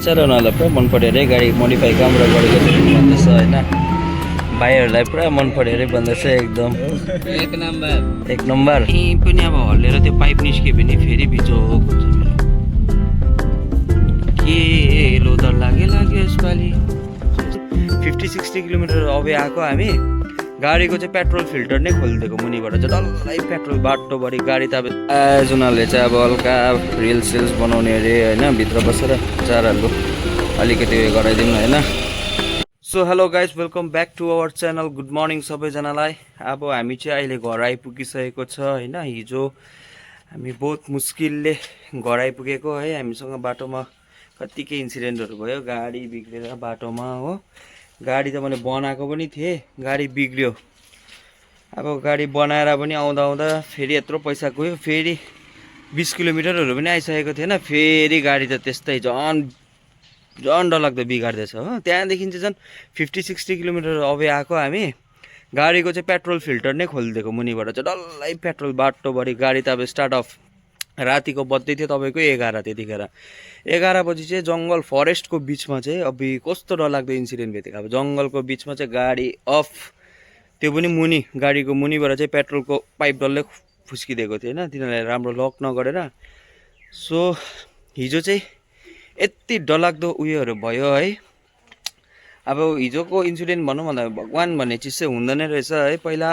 बिचरा उनीहरूलाई पुरा मन पऱ्यो अरे गाडी मोडिफाई कहाँबाट गरेको थियो भन्दैछ होइन भाइहरूलाई पुरा मन पऱ्यो अरे भन्दैछ एकदम एक नम्बर यहीँ पनि अब हल्लेर त्यो पाइप निस्क्यो भने फेरि भिजो हुन्छ मेरो के लोदर लाग्यो यसपालि 50-60 किलोमिटर अवे आएको हामी गाडीको चाहिँ पेट्रोल फिल्टर नै खोलिदिएको मुनिबाट चाहिँ डल्लै पेट्रोल बाटोभरि गाडी त अब उनीहरूले चाहिँ अब हल्का रिल्स बनाउने अरे होइन भित्र बसेर चारहरू अलिकति उयो गराइदिउँ होइन। So hello guys welcome back to our channel. Good morning सबैजनालाई। अब हामी चाहिँ अहिले घर आइपुगिसकेको छ होइन। हिजो हामी बहुत मुस्किलले घर आइपुगेको है। हामीसँग बाटोमा कति के इन्सिडेन्टहरू भयो, गाडी बिग्रेर बाटोमा हो। गाडी त मैले बनाएको पनि थिएँ, गाडी बिग्रियो। अब गाडी बनाएर पनि आउँदा आउँदा फेरि यत्रो पैसा गयो, फेरि 20 किलोमिटरहरू पनि आइसकेको थिएन, फेरि गाडी त त्यस्तै झन् डरलाग्दो बिगार्दैछ हो। त्यहाँदेखि चाहिँ झन् 50-60 किलोमिटर अवे आएको हामी गाडीको चाहिँ पेट्रोल फिल्टर नै खोलिदिएको मुनिबाट चाहिँ डल्लै पेट्रोल बाटोभरि गाडी त अब स्टार्ट अफ रातिको बज्दै थियो तपाईँको 11 त्यतिखेर 11 बजी चाहिँ जङ्गल फरेस्टको बिचमा चाहिँ अब कस्तो डरलाग्दो इन्सिडेन्ट भेटेको। अब जङ्गलको बिचमा चाहिँ गाडी अफ, त्यो पनि मुनि गाडीको मुनिबाट चाहिँ पेट्रोलको पाइप डल्लै फुस्किदिएको थियो होइन, तिनीहरूले राम्रो लक नगरेर। सो हिजो चाहिँ यति डरलाग्दो उयोहरू भयो है। अब हिजोको इन्सिडेन्ट भनौँ भन्दा भगवान् भन्ने चिज चाहिँ हुँदैन रहेछ है। पहिला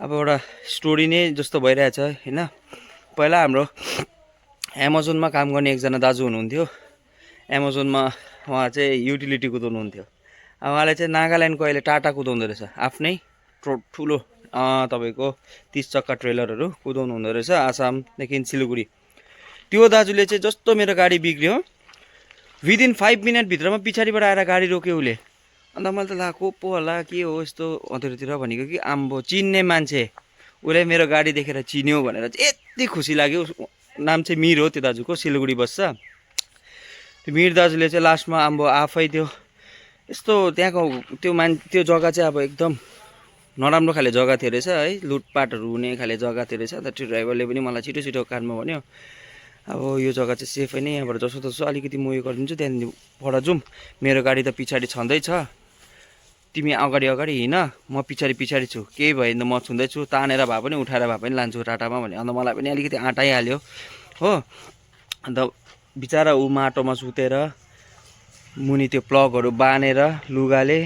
अब एउटा स्टोरी नै जस्तो भइरहेछ होइन। पहिला हाम्रो एमाजोनमा काम गर्ने एकजना दाजु हुनुहुन्थ्यो। एमाजोनमा उहाँ चाहिँ युटिलिटी कुदाउनुहुन्थ्यो। अब उहाँले चाहिँ नागाल्यान्डको अहिले टाटा कुदाउँदो रहेछ, आफ्नै ठुलो तपाईँको 30 चक्का ट्रेलरहरू कुदाउनु हुँदो रहेछ आसामदेखि सिलगढी। त्यो दाजुले चाहिँ जस्तो मेरो गाडी बिग्रियो विदिन 5 मिनटभित्रमा पछाडिबाट आएर गाडी रोक्यो उसले। अन्त मैले त ला को पो होला के हो यस्तो अँधेरोतिर भनेको कि आम्बो चिन्ने मान्छे, उसले मेरो गाडी देखेर चिन्यो भनेर चाहिँ यति खुसी लाग्यो। नाम चाहिँ मिर हो त्यो दाजुको, सिलगढी बस्छ। त्यो मिर दाजुले चाहिँ लास्टमा आम्बो आफै त्यो यस्तो त्यहाँको त्यो जग्गा चाहिँ अब एकदम नराम्रो खाले जग्गा थियो रहेछ है, लुटपाटहरू हुने खाले जग्गा थियो रहेछ। अन्त त्यो ड्राइभरले पनि मलाई छिटो कानमा भन्यो अब यो जग्गा चाहिँ सेफै नै, यहाँबाट जसो अलिकति म उयो गरिदिन्छु, त्यहाँदेखि पर जाउँ, मेरो गाडी त पछाडि छँदैछ, तिमी अगाडि हिँड, म पछाडि छु, केही भयो भने म छुँदैछु, तानेर भए पनि उठाएर भए पनि लान्छु टाटामा भने। अन्त मलाई पनि अलिकति आँटाइहाल्यो हो। अन्त बिचरा ऊ माटोमा सुतेर मुनि त्यो प्लगहरू बाँधेर लुगाले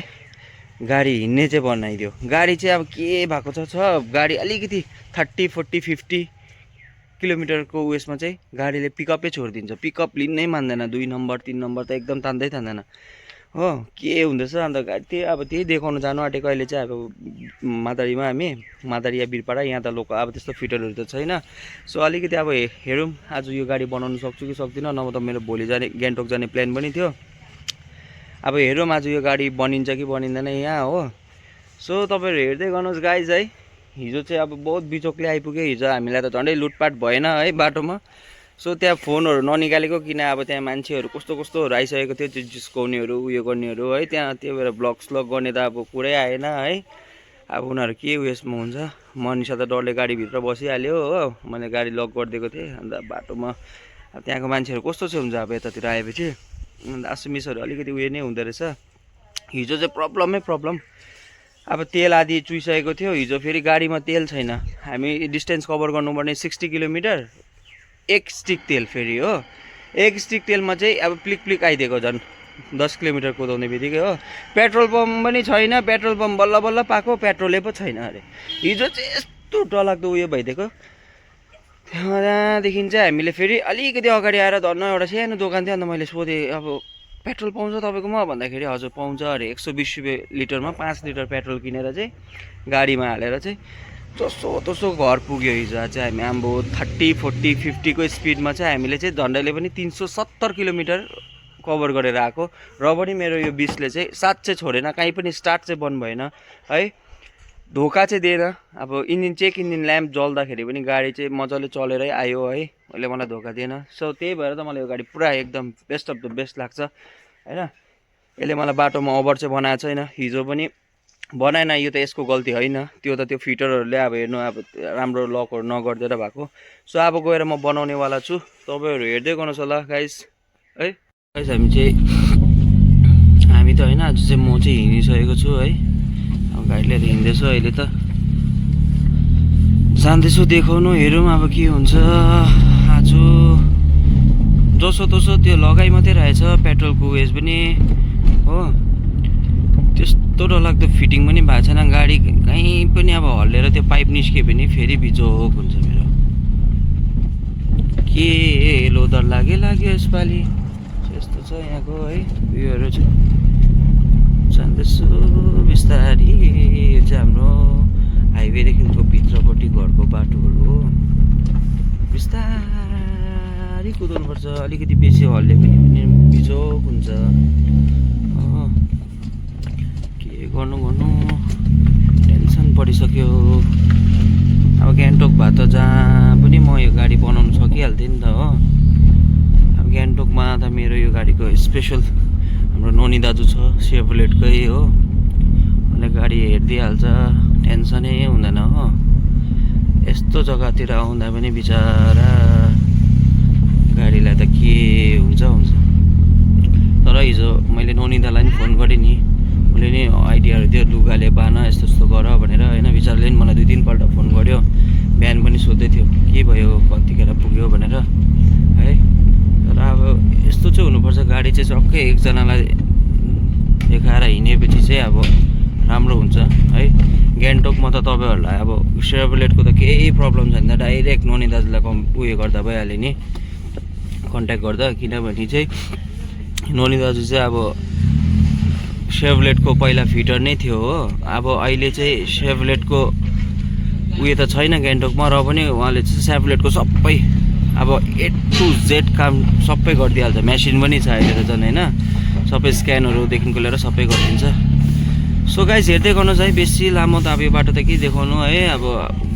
गाडी हिँड्ने चाहिँ बनाइदियो। गाडी चाहिँ अब के भएको छ गाडी अलिकति 30-40-50 किलोमिटरको उयसमा चाहिँ गाडीले पिकअपै छोडिदिन्छ, पिकअप लिनै मान्दैन। 2 नम्बर 3 नम्बर त एकदम तान्दैन हो। के हुँदैछ अन्त गाडी त्यही देखाउनु जानु आँटेको अहिले चाहिँ अब मादरीमा, हामी मादरी या बिरपाडा, यहाँ त लोक अब त्यस्तो फिटरहरू त छैन। सो अलिकति अब हेरौँ आज यो गाडी बनाउनु सक्छु कि सक्दिनँ, नभए त मेरो भोलि जाने गान्तोक जाने प्लान पनि थियो। अब हेरौँ आज यो गाडी बनिन्छ कि बनिँदैन यहाँ हो। सो तपाईँहरू हेर्दै गर्नुहोस् गाइज है। हिजो चाहिँ अब बहुत बिचोकले आइपुग्यो। हिजो हामीलाई त झन्डै लुटपाट भएन है बाटोमा। सो त्यहाँ फोनहरू ननिकालेको, किन अब त्यहाँ मान्छेहरू कस्तोहरू आइसकेको थियो, त्यो जिस्काउनेहरू उयो गर्नेहरू है। त्यहाँ त्यो भएर ब्लग गर्ने त अब कुरै आएन है। अब उनीहरू के उयसमा हुन्छ, मनिषा त डरले गाडीभित्र बसिहाल्यो हो। मैले गाडी लक गरिदिएको थिएँ। अन्त बाटोमा अब त्यहाँको मान्छेहरू कस्तो चाहिँ हुन्छ अब यतातिर आएपछि, अन्त आसुमिसहरू अलिकति उयो नै हुँदो रहेछ। हिजो चाहिँ प्रब्लम। अब तेल आदि चुइसकेको थियो। हिजो फेरि गाडीमा तेल छैन। हामी डिस्टेन्स कभर गर्नुपर्ने 60 किलोमिटर, 1 स्टिक तेल फेरि हो। 1 स्टिक तेलमा चाहिँ अब प्लिक आइदिएको झन् 10 किलोमिटर कुदाउने बित्तिकै हो। पेट्रोल पम्प पनि छैन, पेट्रोल पम्प बल्ल पाएको, पेट्रोलै पो छैन अरे। हिजो चाहिँ यस्तो डरलाग्दो उयो भइदिएको। त्यहाँदेखि चाहिँ हामीले फेरि अलिकति अगाडि आएर धन्न एउटा सानो दोकान थियो। अन्त मैले सोधेँ अब पेट्रोल पाउँछ तपाईँकोमा भन्दाखेरि हजुर पाउँछ अरे। 120 रुपियाँ लिटरमा 5 लिटर पेट्रोल किनेर चाहिँ गाडीमा हालेर चाहिँ जसो घर पुग्यो। हिजो चाहिँ हामी आम्बो 30-40-50 को स्पिडमा चाहिँ हामीले चाहिँ झन्डैले पनि 370 किलोमिटर कभर गरेर आएको। र पनि मेरो यो 20ले चाहिँ साथ चाहिँ छोडेन, कहीँ पनि स्टार्ट चाहिँ बन्द भएन है, धोका चाहिँ दिएन। अब इन्जिन ल्याम्प जल्दाखेरि पनि गाडी चाहिँ मजाले चलेरै आयो है, अहिले मलाई धोका दिएन। सो त्यही भएर त मलाई यो गाडी पुरा एकदम बेस्ट अफ द बेस्ट लाग्छ होइन। यसले मलाई बाटोमा ओभर चाहिँ बनाएको छैन, हिजो पनि बनाएन। यो त यसको गल्ती होइन, त्यो त त्यो फिटरहरूले अब हेर्नु अब राम्रो लकहरू नगरिदिएर भएको। सो अब गएर म बनाउनेवाला छु, तपाईँहरू हेर्दै गर्नुहोस् होला गाइस है। हामी त होइन आज चाहिँ म चाहिँ हिँडिसकेको छु है। अब गाडी लिएर हिँड्दैछु अहिले त जाँदैछु देखाउनु, हेरौँ अब के हुन्छ। आज जसो त्यो लगाइ मात्रै रहेछ पेट्रोलको उयस पनि हो, त्यस्तो डरलाग्दो फिटिङ पनि भएको छैन। गाडी कहीँ पनि अब हल्लेर त्यो पाइप निस्क्यो भने फेरि बिजोक हुन्छ मेरो। के लोदर लाग्यो यसपालि, यस्तो छ यहाँको है उयोहरू चाहिँ। जाँदैछु बिस्तारी, यो चाहिँ हाम्रो हाइवेदेखिको भित्रपट्टि घरको बाटोहरू हो। बिस्तारी कुदाउनुपर्छ, अलिकति बेसी हल्ले पनि बिजोक हुन्छ। के गर्नु टेन्सन परिसक्यो। अब गान्तोक भए त जहाँ पनि म यो गाडी बनाउनु सकिहाल्थेँ नि त हो। अब गान्तोकमा त मेरो यो गाडीको स्पेसल हाम्रो नोनी दाजु छ सेभलेटकै हो, उसले गाडी हेरिदिइहाल्छ, टेन्सनै हुँदैन हो। यस्तो जग्गातिर आउँदा पनि बिचरा गाडीलाई त के हुन्छ। तर हिजो मैले नोनी दालाई पनि फोन गरेँ नि, उसले नि आइडियाहरू दियो, लुगाले बान यस्तो गर भनेर होइन। बिचराले नि मलाई 2-3 पल्ट फोन गर्यो, बिहान पनि सोध्दै थियो के भयो कतिखेर पुग्यो भनेर है। तर अब यस्तो चाहिँ हुनुपर्छ, गाडी चाहिँ सबै एकजनालाई देखाएर हिँडेपछि चाहिँ अब राम्रो हुन्छ है। गान्तोकमा त तपाईँहरूलाई अब सेभलेटको त केही प्रब्लम छैन, डाइरेक्ट नोनी दाजुलाई उयो गर्दा भइहाल्यो नि, कन्ट्याक्ट गर्दा। किनभने चाहिँ नोनी दाजु चाहिँ अब सेभलेटको पहिला फिटर नै थियो हो। अब अहिले चाहिँ सेभलेटको उयो त छैन गान्तोकमा, र पनि उहाँले चाहिँ सेभलेटको सबै अब A to Z काम सबै गरिदिइहाल्छ। मेसिन पनि छ अहिले त झन् होइन, सबै स्क्यानहरूदेखिको लिएर सबै गरिदिन्छ। सो गाइस हेर्दै गर्नुहोस् है, बेसी लामो त अब यो बाटो त के देखाउनु है। अब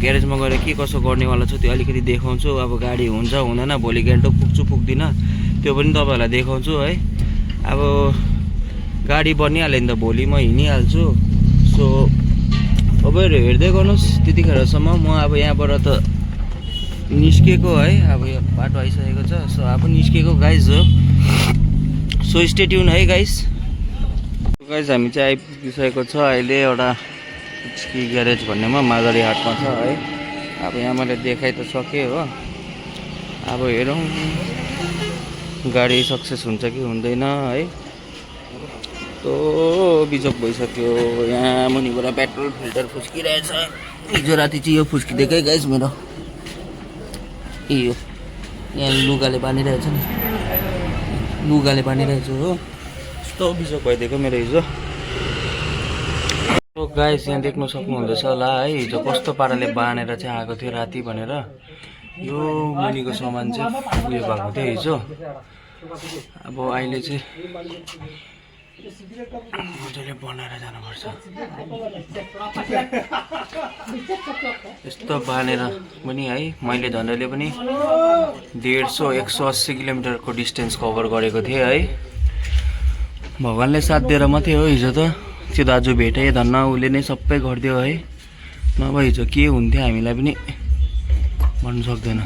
ग्यारेजमा गएर के कसो गर्नेवाला छु त्यो अलिकति देखाउँछु। अब गाडी हुन्छ हुँदैन, भोलि गान्तोक पुग्छु पुग्दिनँ त्यो पनि तपाईँहरूलाई देखाउँछु है। अब गाडी बनिहाल्यो नि त भोलि म हिँडिहाल्छु। सो तपाईँहरू हेर्दै गर्नुहोस् त्यतिखेरसम्म। म अब यहाँबाट त निस्केको है, अब यो बाटो आइसकेको छ। सो अब निस्केको गाइज हो। सो स्टे ट्युन है गाइस। हामी चाहिँ आइपुगिसकेको छ अहिले एउटा पुच्की ग्यारेज भन्नेमा, मादरी हाटमा छ है। अब यहाँ मैले देखाइ त सकेँ हो। अब हेरौँ गाडी सक्सेस हुन्छ कि हुँदैन है। तो बिजोक भइसक्यो, यहाँ मुनिबाट पेट्रोल फिल्टर फुस्किरहेछ। हिजो राति चाहिँ यो फुस्किदिएकै गाइस मेरो, यो यहाँ लुगाले बाँधिरहेछ नि, लुगाले बाँधिरहेछ हो। यस्तो बिजोक भइदिएको मेरो हिजो। तो गाइस यहाँ देख्न सक्नुहुँदैछ होला है, हिजो कस्तो पाराले बाँधेर चाहिँ आएको थियो राति भनेर। यो मुनिको सामान चाहिँ उयो भएको थियो हिजो। अब अहिले चाहिँ मजाले बनाएर जानुपर्छ। यस्तो बाँधेर पनि है मैले झन्डैले पनि 150-180 किलोमिटरको डिस्टेन्स कभर गरेको थिएँ है। भगवान्ले साथ दिएर मात्रै हो हिजो त। त्यो दाजु भेटेँ धन्न, उसले नै सबै गरिदियो है। नभए हिजो के हुन्थ्यो हामीलाई पनि भन्नु सक्दैन।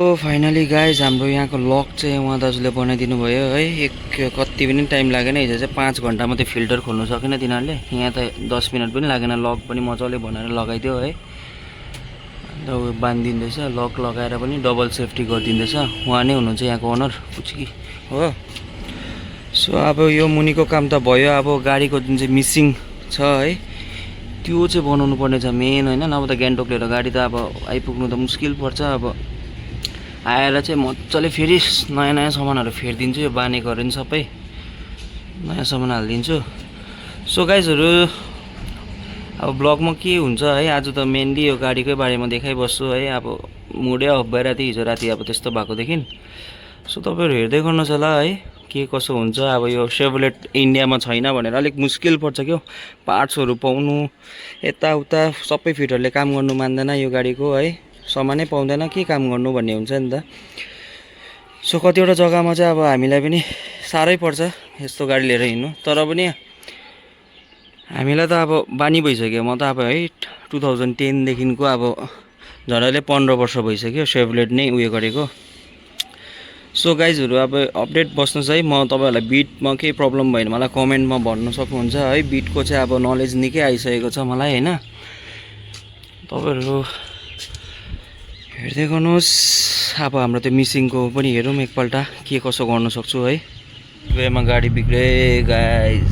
फाइनली गाइज हाम्रो यहाँको लक चाहिँ उहाँ दाजुले बनाइदिनु भयो है। कति पनि टाइम लागेन, हिजो चाहिँ 5 घन्टा मात्रै फिल्टर खोल्नु सकेन तिनीहरूले। यहाँ त 10 मिनट पनि लागेन, लक पनि मजाले बनाएर लगाइदियो है। अन्त ऊ बाँधिदिँदैछ, लक लगाएर पनि डबल सेफ्टी गरिदिँदैछ। उहाँ नै हुनुहुन्छ यहाँको ओनर पुच्की हो। सो अब यो मुनिको काम त भयो। अब गाडीको जुन चाहिँ मिसिङ छ है त्यो चाहिँ बनाउनु पर्ने छ मेन होइन। नभए त गान्तोक लिएर गाडी त अब आइपुग्नु त मुस्किल पर्छ। अब आएर चाहिँ मजाले फेरि नयाँ सामानहरू फेरिदिन्छु, यो बाँधेकोहरू नि सबै नयाँ सामान हालिदिन्छु। सो गाइजहरू अब ब्लगमा के हुन्छ है, आज त मेनली यो गाडीकै बारेमा देखाइबस्छु है। अब मुडै अफ भइरहेको थियो हिजो राति अब त्यस्तो भएकोदेखि। सो तपाईँहरू हेर्दै गर्नुहोस् होला है के कसो हुन्छ। अब यो सेभलेट इन्डियामा छैन भनेर अलिक मुस्किल पर्छ क्या, पार्ट्सहरू पाउनु यताउता। सबै फिटरले काम गर्नु मान्दैन यो गाडीको है, सामानै पाउँदैन के काम गर्नु भन्ने हुन्छ नि त। सो कतिवटा जग्गामा चाहिँ अब हामीलाई पनि साह्रै पर्छ यस्तो गाडी लिएर हिँड्नु। तर पनि हामीलाई त अब बानी भइसक्यो। म त अब है 2010 देखिको अब झन्डैले 15 वर्ष भइसक्यो सेभलेट नै उयो गरेको। सो गाइजहरू अब अपडेट बस्नुहोस् है। म तपाईँहरूलाई बिटमा केही प्रब्लम भयो भने मलाई कमेन्टमा भन्नु सक्नुहुन्छ है। बिटको चाहिँ अब नलेज निकै आइसकेको छ मलाई होइन। तपाईँहरू हेर्दै गर्नुहोस्। अब हाम्रो त्यो मिसिङको पनि हेरौँ एकपल्ट के कसो गर्न सक्छु है। वेमा गाडी बिग्रे गाइज।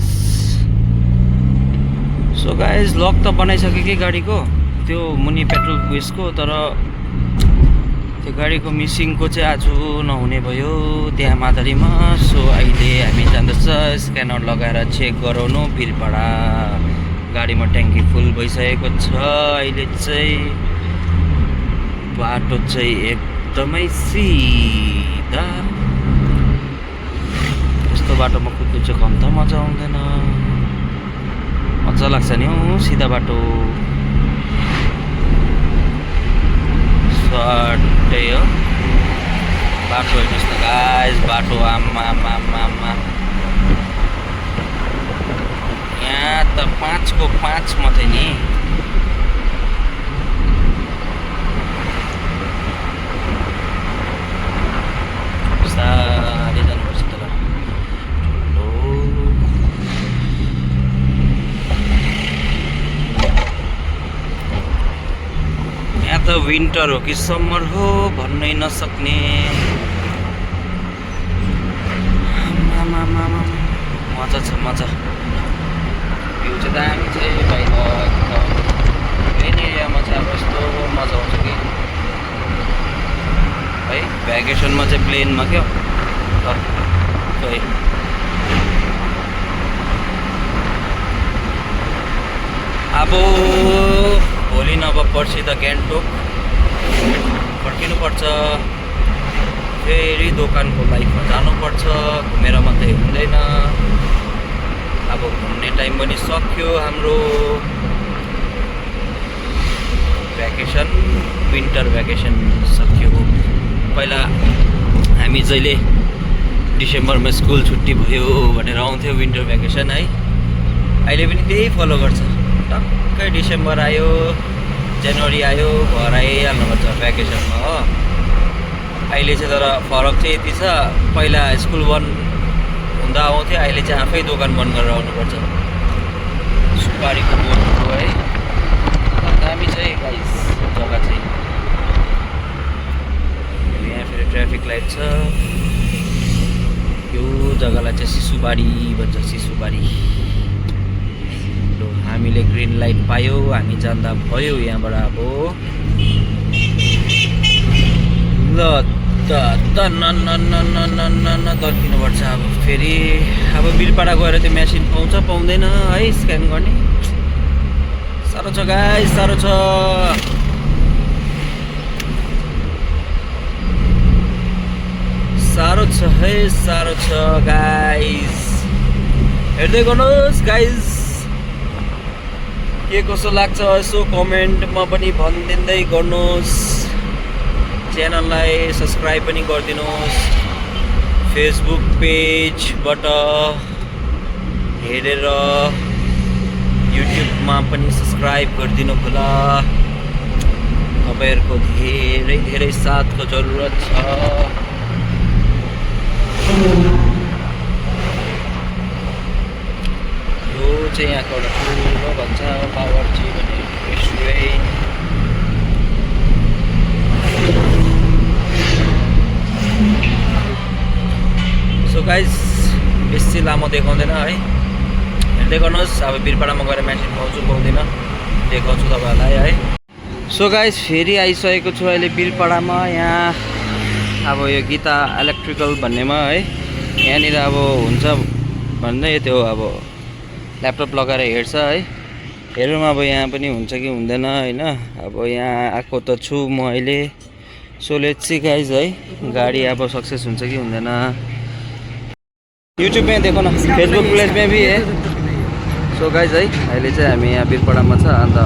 सो गाइज लक त बनाइसकेँ कि गाडीको त्यो मुनि पेट्रोल उयसको, तर त्यो गाडीको मिसिङको चाहिँ आज नहुने भयो त्यहाँ मादरीमा। सो अहिले हामी जाँदैछ स्क्यानर लगाएर चेक गराउनु वीरपाडा। गाडीमा ट्याङ्की फुल भइसकेको छ। अहिले चाहिँ बाटो चाहिँ एकदमै सिधा। यस्तो बाटोमा कुद्नु चाहिँ कम त मजा आउँदैन, मजा लाग्छ नि हौ सिधा बाटो। सट्टै हो बाटो। हेर्नुहोस् न गाइस बाटो, आमा यहाँ त 5 को 5 मात्रै नि। साह्रै जानुपर्छ तर यहाँ त विन्टर हो कि समर हो भन्नै नसक्ने। मजा छ मजा। भ्यू चाहिँ दामी छ भाइ। प्लेन एरियामा चाहिँ अब यस्तो मजा आउँछ कि है। भ्याकेसनमा चाहिँ प्लेनमा क्या खै। अब भोलि नभए पर्सि त गान्तोक फर्किनुपर्छ। फेरि दोकानको लाइफमा जानुपर्छ। घुमेर मात्रै हुँदैन। अब घुम्ने टाइम पनि सक्यो हाम्रो। भ्याकेसन विन्टर भ्याकेसन सक्यो। पहिला हामी जहिले डिसेम्बरमा स्कुल छुट्टी भयो भनेर आउँथ्यो विन्टर भ्याकेसन है। अहिले पनि त्यही फलो गर्छ। टक्कै डिसेम्बर आयो जनवरी आयो घर आइहाल्नुपर्छ भ्याकेसनमा हो। अहिले चाहिँ तर फरक चाहिँ यति छ, पहिला स्कुल बन्द हुँदा आउँथ्यो, अहिले चाहिँ आफै दोकान बन्द गरेर आउनुपर्छ। सुपारीको बोटको है दामी छ है गाइस जग्गा चाहिँ। यहाँ फेरि ट्राफिक लाइट छ। यो जग्गालाई चाहिँ सिसुबारी भन्छ, सिसुबारी। हामीले ग्रिन लाइट पायो, हामी जाँदा भयो यहाँबाट। अब ल त दर्किनुपर्छ अब फेरि। अब वीरपाडा गएर त्यो मेसिन पाउँछ पाउँदैन है स्क्यान गर्ने। साह्रो छ गाइस, साह्रो छ। साह्रो छ है, साह्रो छ गाइस। हेर्दै गर्नुहोस् गाइस के कसो लाग्छ यसो कमेन्टमा पनि भनिदिँदै गर्नुहोस्। च्यानललाई सब्सक्राइब पनि गरिदिनुहोस्। फेसबुक पेजबाट हेरेर युट्युबमा पनि सब्सक्राइब गरिदिनु होला। तपाईँहरूको धेरै धेरै साथको जरुरत छ। यो चाहिँ यहाँको एउटा ठुलो भन्छ बावर्ची भन्ने रेस्टुरेन्ट। सो गाइस बेसी लामो देखाउँदैन है। हेर्दै गर्नुहोस्। अब वीरपाडामा गएर मेसिन पाउँछु पाउँदैन देखाउँछु तपाईँहरूलाई है। सो गाइस फेरि आइसकेको छु अहिले वीरपाडामा। यहाँ अब यो गीता इलेक्ट्रिकल भन्नेमा है। यहाँनिर अब हुन्छ भन्दै त्यो अब ल्यापटप लगाएर हेर्छ है। हेरौँ अब यहाँ पनि हुन्छ कि हुँदैन होइन। अब यहाँ आएको त छु म अहिले। सो लेट्स सी गाइस है गाडी अब सक्सेस हुन्छ कि हुँदैन। यूट्यूब में देखो ना, फेसबुक पेज में भी है। सो गाइज है अहिले चाहिँ हामी यहाँ वीरपाडामा छ। अन्त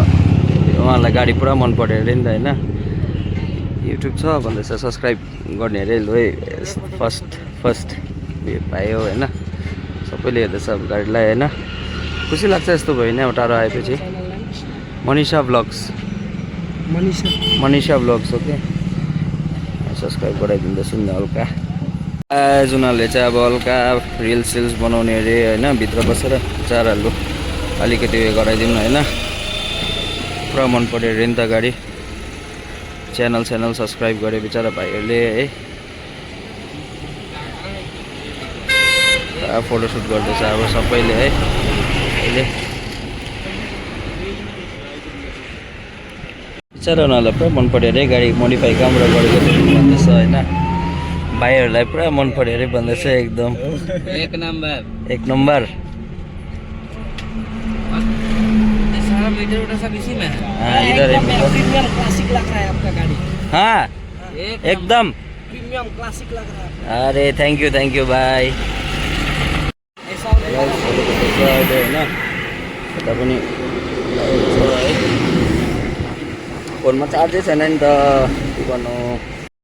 उहाँलाई गाडी पुरा मन पऱ्यो अरे नि त होइन। युट्युब छ भन्दैछ सब्सक्राइब गर्ने अरे। लु है फर्स्ट पायो होइन। सबैले हेर्दैछ अब गाडीलाई होइन। खुसी लाग्छ यस्तो भयो नि अब टाढो आएपछि। मनिषा ब्लग्स ओके सब्सक्राइब गराइदिँदैछु नि हल्का। आज उनीहरूले चाहिँ अब हल्का रिल्स सिल्स बनाउने अरे होइन, भित्र बसेर चाराहरू अलिकति उयो गराइदिउँ न होइन। पुरा मन पऱ्यो अरे नि त गाडी। च्यानल सब्सक्राइब गरे बिचरा भाइहरूले है। फोटोसुट गर्दैछ अब सबैले है अहिले। बिचरा उनीहरूलाई पुरा मन पऱ्यो अरे गाडी मोडिफाई कहाँबाट गरेको भन्दैछ होइन। भाइहरूलाई पुरा मन पऱ्यो अरे भन्दैछ एकदम एक नंबर। सारा मीटर उटर सब इसी में है। हाँ इधर है मीटर। प्रीमियम क्लासिक लग रहा है आपका गाड़ी। हाँ एकदम प्रीमियम क्लासिक लग रहा है। अरे थ्याङ्क यू भाइ। ऐसा होइन यता पनि फोनमा चार्जै छैन नि त, के गर्नु।